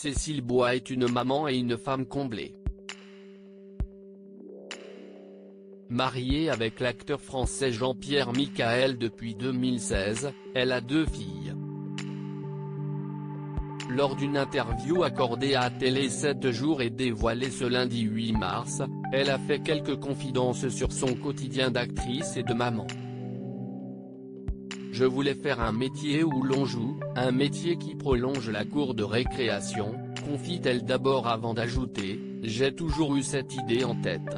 Cécile Bois est une maman et une femme comblée. Mariée avec l'acteur français Jean-Pierre Michael depuis 2016, elle a 2 filles. Lors d'une interview accordée à Télé 7 jours et dévoilée ce lundi 8 mars, elle a fait quelques confidences sur son quotidien d'actrice et de maman. Je voulais faire un métier où l'on joue, un métier qui prolonge la cour de récréation, confie-t-elle d'abord avant d'ajouter, j'ai toujours eu cette idée en tête.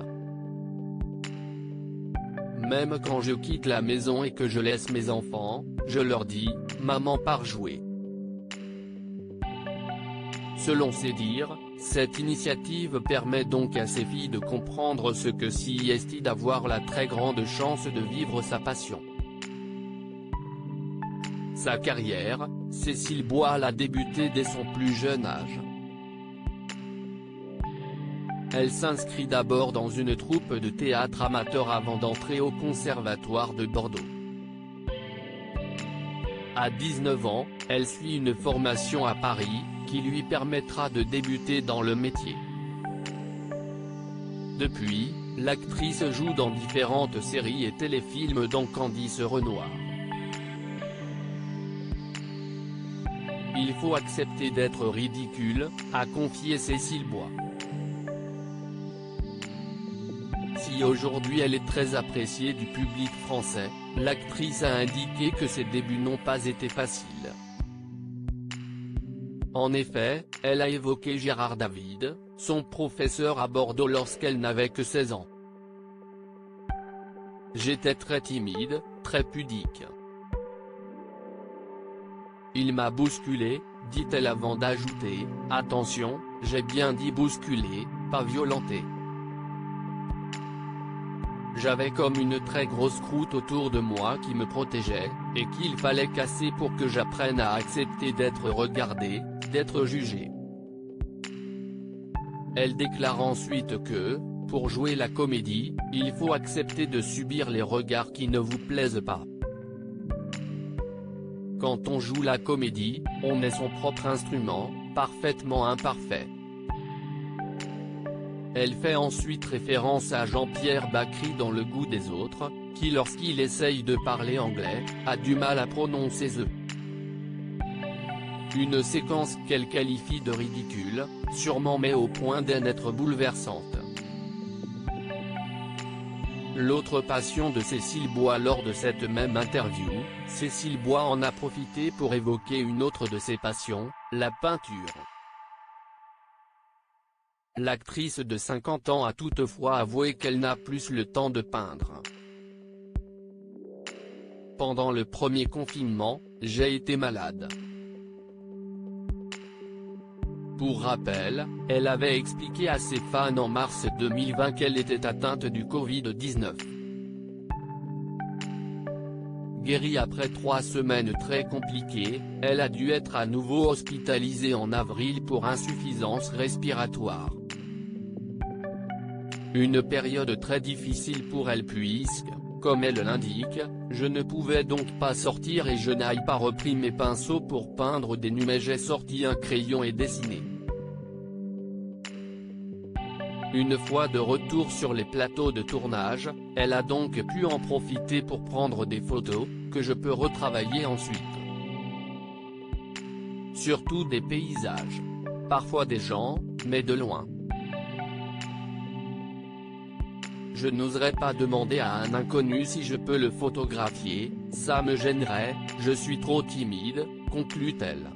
Même quand je quitte la maison et que je laisse mes enfants, je leur dis, maman part jouer. Selon ses dires, cette initiative permet donc à ses filles de comprendre ce que c'est d'avoir la très grande chance de vivre sa passion. Sa carrière, Cécile Bois l'a débutée dès son plus jeune âge. Elle s'inscrit d'abord dans une troupe de théâtre amateur avant d'entrer au Conservatoire de Bordeaux. À 19 ans, elle suit une formation à Paris, qui lui permettra de débuter dans le métier. Depuis, l'actrice joue dans différentes séries et téléfilms dont Candice Renoir. Il faut accepter d'être ridicule, a confié Cécile Bois. Si aujourd'hui elle est très appréciée du public français, l'actrice a indiqué que ses débuts n'ont pas été faciles. En effet, elle a évoqué Gérard David, son professeur à Bordeaux lorsqu'elle n'avait que 16 ans. J'étais très timide, très pudique. Il m'a bousculé, dit-elle avant d'ajouter, attention, j'ai bien dit bousculé, pas violenté. J'avais comme une très grosse croûte autour de moi qui me protégeait, et qu'il fallait casser pour que j'apprenne à accepter d'être regardée, d'être jugée. Elle déclare ensuite que, pour jouer la comédie, il faut accepter de subir les regards qui ne vous plaisent pas. Quand on joue la comédie, on est son propre instrument, parfaitement imparfait. Elle fait ensuite référence à Jean-Pierre Bacri dans Le Goût des autres, qui lorsqu'il essaye de parler anglais, a du mal à prononcer the. Une séquence qu'elle qualifie de ridicule, sûrement mais au point d'en être bouleversante. L'autre passion de Cécile Bois lors de cette même interview, Cécile Bois en a profité pour évoquer une autre de ses passions, la peinture. L'actrice de 50 ans a toutefois avoué qu'elle n'a plus le temps de peindre. Pendant le premier confinement, j'ai été malade. Pour rappel, elle avait expliqué à ses fans en mars 2020 qu'elle était atteinte du Covid-19. Guérie après 3 semaines très compliquées, elle a dû être à nouveau hospitalisée en avril pour insuffisance respiratoire. Une période très difficile pour elle puisque, comme elle l'indique, je ne pouvais donc pas sortir et je n'ai pas repris mes pinceaux pour peindre des nus mais j'ai sorti un crayon et dessiné. Une fois de retour sur les plateaux de tournage, elle a donc pu en profiter pour prendre des photos, que je peux retravailler ensuite. Surtout des paysages. Parfois des gens, mais de loin. Je n'oserais pas demander à un inconnu si je peux le photographier, ça me gênerait, je suis trop timide, conclut-elle.